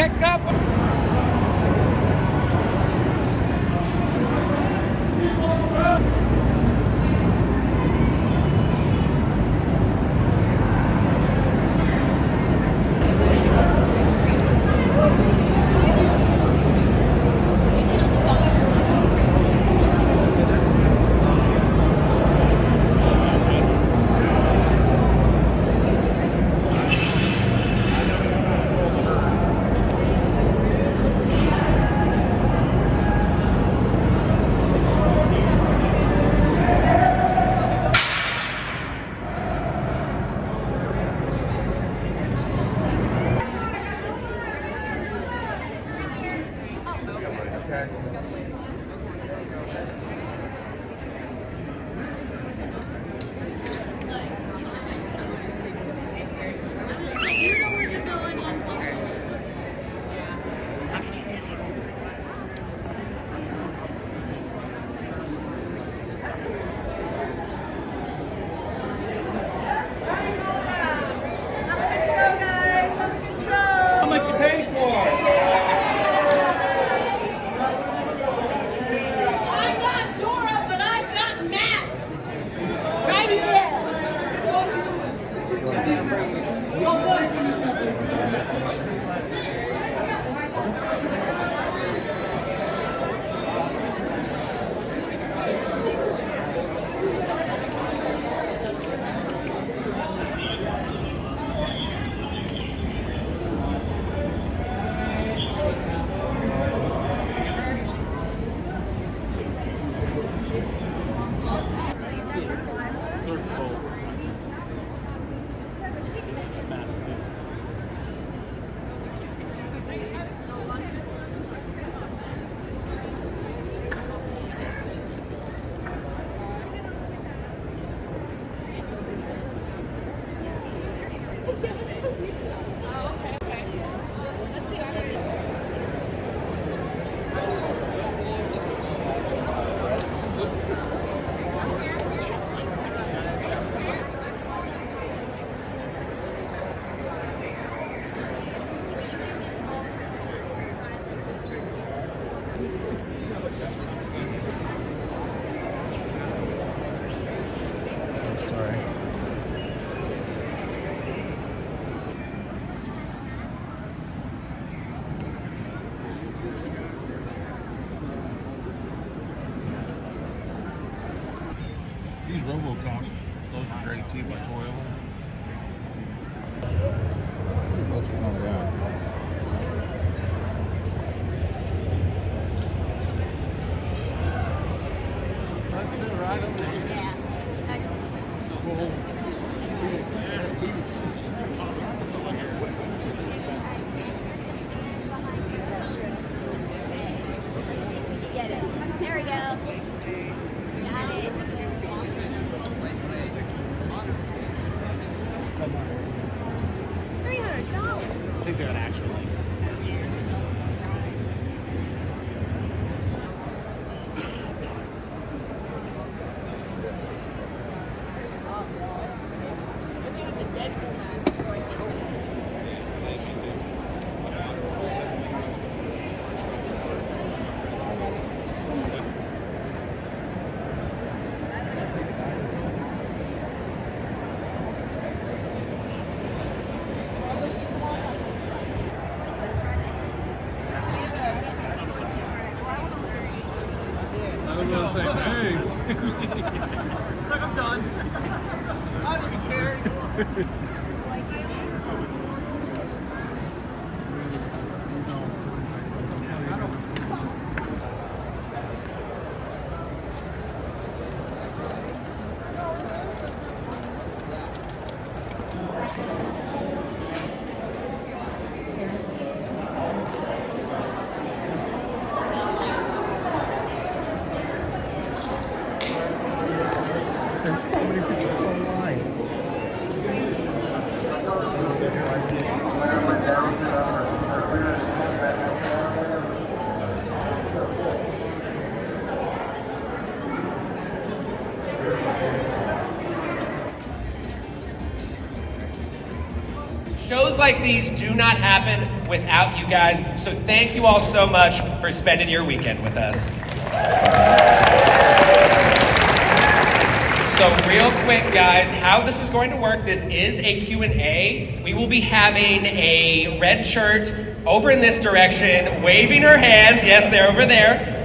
pick up. These Robocops, those are great too by Toyota. What's going on? Right over there. Yeah. So we'll Let's see if we can get it. There we go. Got it. $300. I think they're an actual like I was gonna say, hey. Like, I'm done. I don't even care anymore. There's so many people online. shows like these do not happen without you guys, so thank you all so much for spending your weekend with us. So real quick, guys, how this is going to work, this is a Q&A. We will be having a red shirt over in this direction, waving her hands. Yes, they're over there.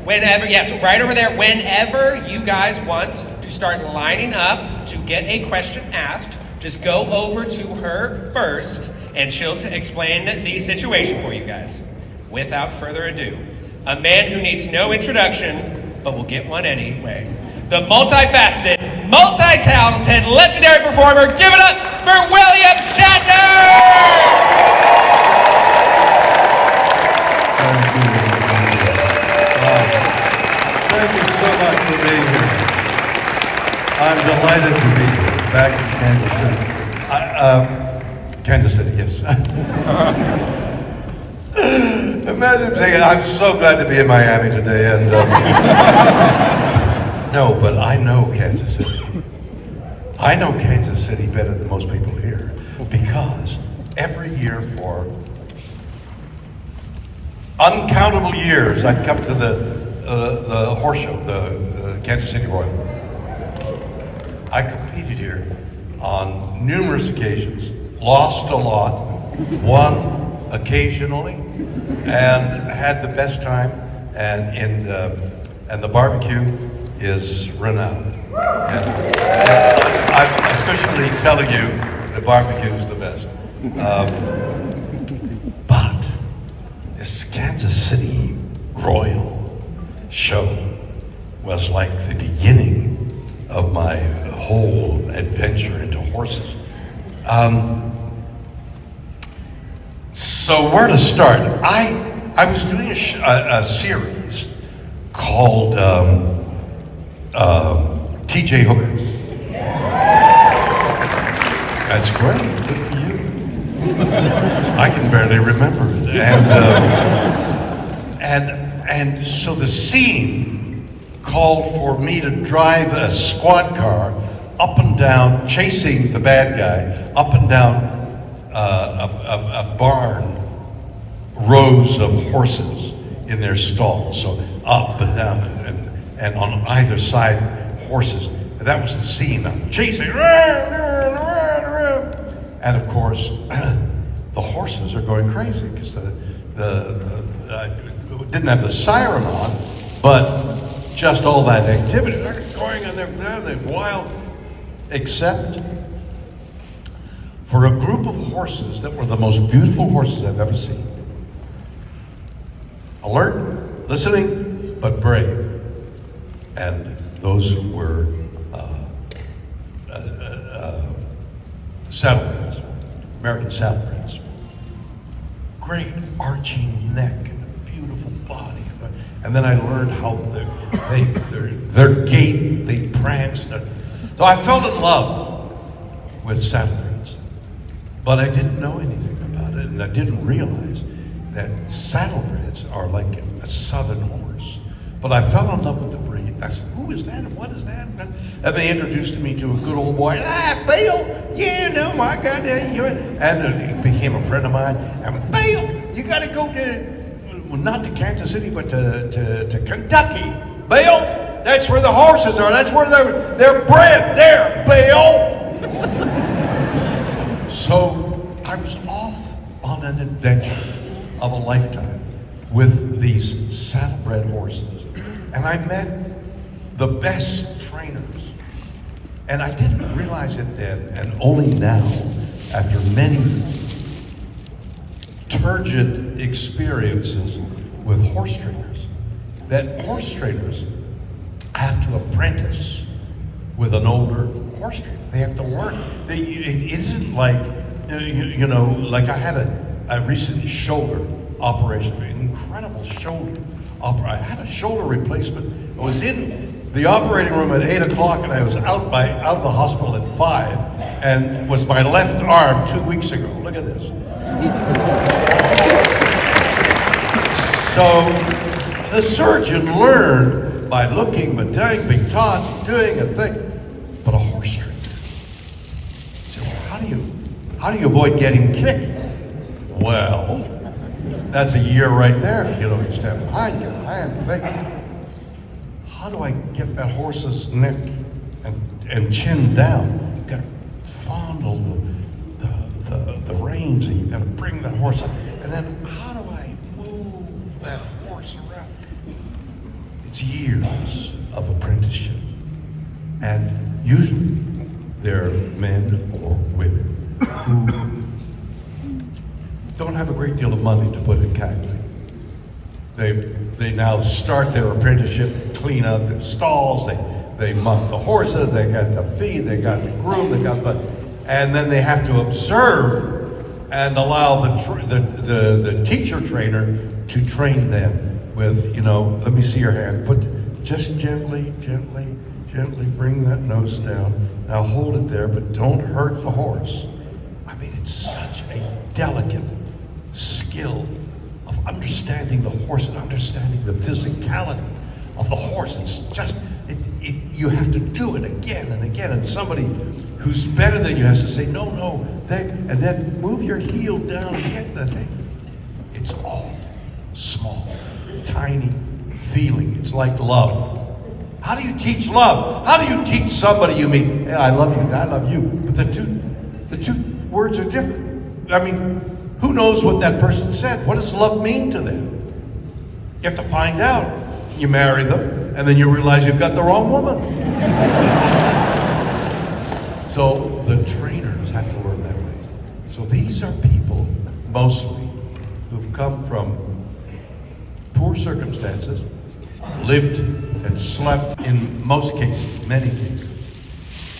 Yes, right over there. Whenever you guys want to start lining up to get a question asked, just go over to her first, and she'll explain the situation for you guys. Without further ado, a man who needs no introduction, but will get one anyway. The multifaceted, multi-talented, legendary performer. Give it up for William Shatner! Thank you so much for being here. I'm delighted to be back in Kansas City. Kansas City, yes. Imagine saying, I'm so glad to be in Miami today, and no, but I know Kansas City. I know Kansas City better than most people here, because every year for uncountable years, I'd come to the horse show, the Kansas City Royal. I competed here on numerous occasions, lost a lot, won occasionally, and had the best time. And the barbecue is renowned. And I'm officially telling you, the barbecue is the best. But this Kansas City Royal show was like the beginning of my whole adventure into horses. So where to start? I was doing a series called T.J. Hooker. That's great. Good for you. I can barely remember it. And so the scene called for me to drive a squad car up and down, chasing the bad guy, up and down a barn, rows of horses in their stalls. So up and down, and on either side, horses. And that was the scene. I'm chasing. And of course, the horses are going crazy because didn't have the siren on, but just all that activity. They're going and they're wild, except for a group of horses that were the most beautiful horses I've ever seen. Alert, listening, but brave. And those were saddlebreds, American saddlebreds. Great arching neck and a beautiful body. And then I learned how their gait, they pranced. So I fell in love with saddlebreds, but I didn't know anything about it, and I didn't realize that saddlebreds are like a southern horse. But I fell in love with the breed. I said, who is that and what is that? And they introduced me to a good old boy. Bill, yeah, no, my God. And he became a friend of mine. And Bill, you got to go to, well, not to Kansas City, but to Kentucky. Bill, that's where the horses are. That's where they're bred there, Bill. So I was off on an adventure of a lifetime with these saddlebred horses. And I met the best trainers. And I didn't realize it then, and only now, after many turgid experiences with horse trainers, that horse trainers have to apprentice with an older horse trainer. They have to learn. It isn't like, like I had a recent shoulder operation, an incredible shoulder. I had a shoulder replacement. I was in the operating room at 8 o'clock, and I was out of the hospital at 5, and was my left arm 2 weeks ago. Look at this. So the surgeon learned by looking, but being taught, doing a thing. But a horse trainer. So how do you How do you avoid getting kicked? Well, that's a year right there. You know, you stand behind, get behind, think, how do I get that horse's neck and chin down? You gotta fondle the reins, and you gotta bring that horse up. And then how do I move that horse around? It's years of apprenticeship. And usually they're men or women who don't have a great deal of money, to put it kindly. They now start their apprenticeship, they clean out their stalls, they mount the horses, they got the feed, they got the groom, and then they have to observe and allow the teacher trainer to train them with, you know, let me see your hand, just gently bring that nose down. Now hold it there, but don't hurt the horse. I mean, it's such a delicate skill of understanding the horse and understanding the physicality of the horse. It's just, you have to do it again and again, and somebody who's better than you has to say, no, and then move your heel down and get the thing. It's all small, tiny feeling. It's like love. How do you teach love? How do you teach somebody you meet, hey, I love you, and I love you, but the two words are different. I mean, who knows what that person said? What does love mean to them? You have to find out. You marry them, and then you realize you've got the wrong woman. So the trainers have to learn that way. So these are people, mostly, who've come from poor circumstances, lived and slept in most cases, many cases.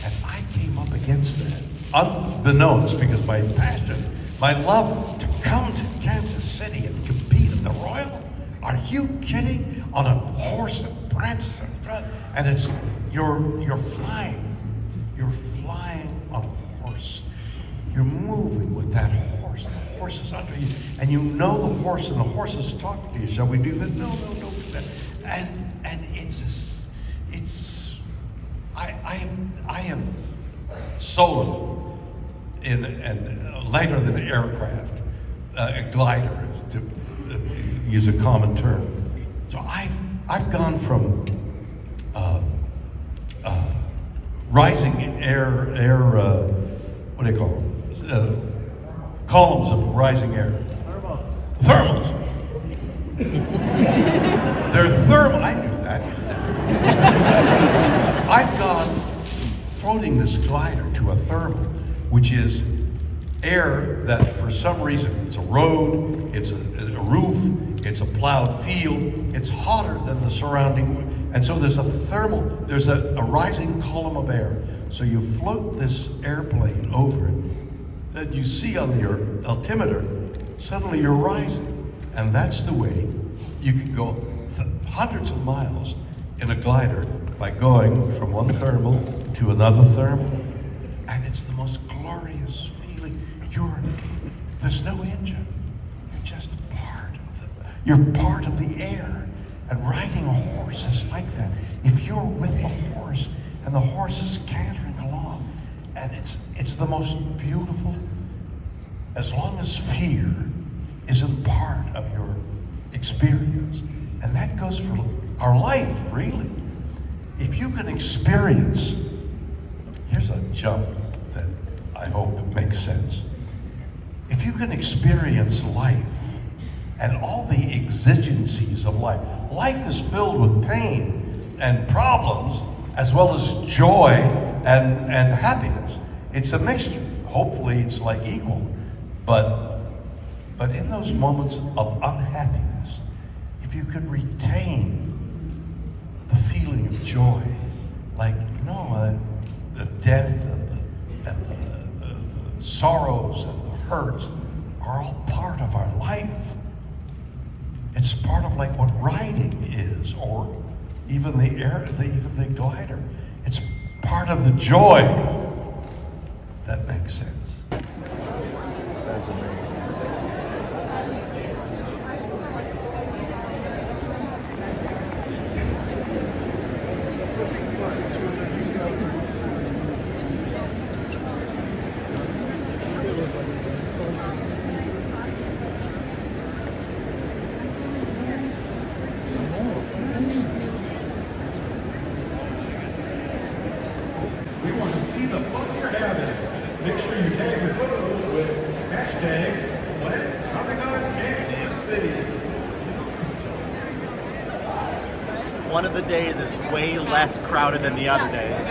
And I came up against that, unbeknownst, because my passion, my love to come to Kansas City and compete at the Royal. Are you kidding? On a horse that prances in front, and it's you're flying. You're flying on a horse. You're moving with that horse. The horse is under you, and you know the horse, and the horse is talking to you. Shall we do that? No, don't do that. And I have soloed in and lighter than an aircraft, a glider, to use a common term. So I've gone from rising air what do they call them? Columns of rising air. Thermals. They're thermal. I knew that. I've gone floating this glider to a thermal, which is air that for some reason, it's a road, it's a roof, it's a plowed field, it's hotter than the surrounding, and so there's a thermal, there's a rising column of air. So you float this airplane over it, that you see on your altimeter, suddenly you're rising. And that's the way you can go hundreds of miles in a glider by going from one thermal to another thermal. And it's the most glorious feeling. There's no engine. You're just you're part of the air. And riding a horse is like that. If you're with the horse and the horse is cantering along, and it's the most beautiful, as long as fear isn't part of your experience. And that goes for our life, really. If you can experience, here's a jump that I hope makes sense. If you can experience life and all the exigencies of life, life is filled with pain and problems as well as joy and happiness. It's a mixture. Hopefully it's like equal. But in those moments of unhappiness, if you could retain the feeling of joy, like, the death and the sorrows and the hurts are all part of our life. It's part of like what riding is, or even the glider. It's part of the joy. That makes sense. That's amazing. We want to see the fun you're having. Make sure you tag your photos with hashtag Let Comicon Kansas City. One of the days is way less crowded than the other days.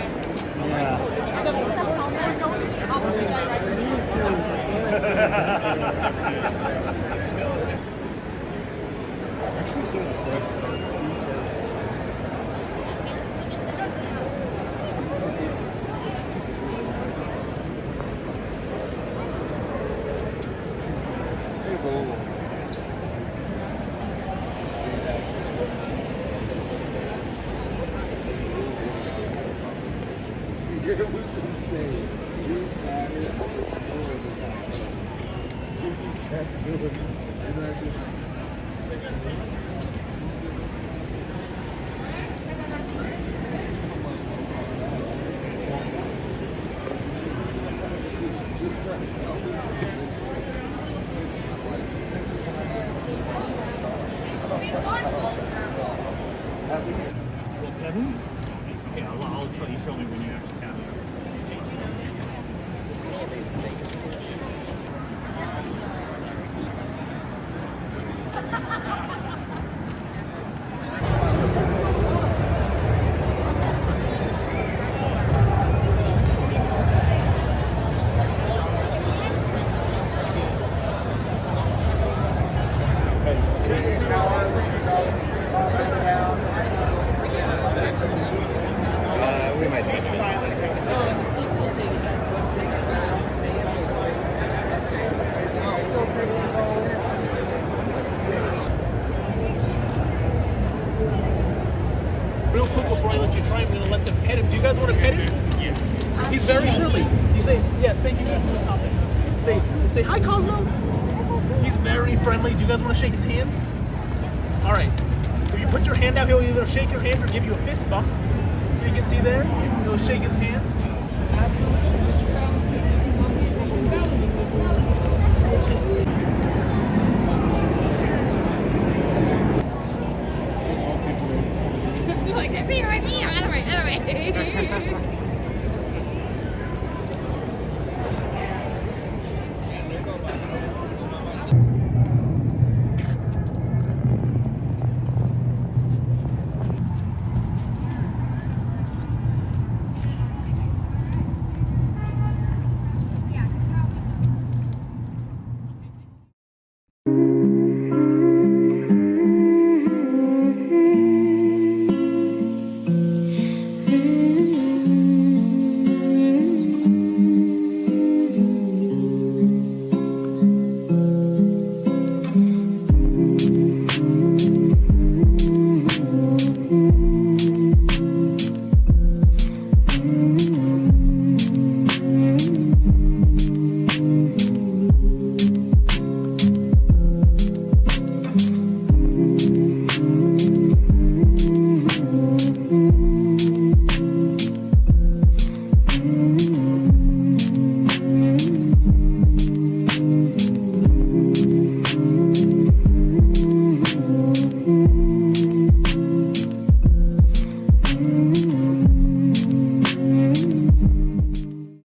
Actually, some of the first It was insane. You tired. You just kept doing it. And I just... Seven? Okay, I'll try you show me when you actually count it. we might say Real quick before I let you try, I'm going to let them pet him. Do you guys want to pet him? Yes. He's very friendly. You say, yes, thank you guys for stopping. Say, hi, Cosmo. He's very friendly. Do you guys want to shake his hand? All right. If you put your hand out, he'll either shake your hand or give you a fist bump. So you can see there, he'll shake his hand. Like, I see you, other way.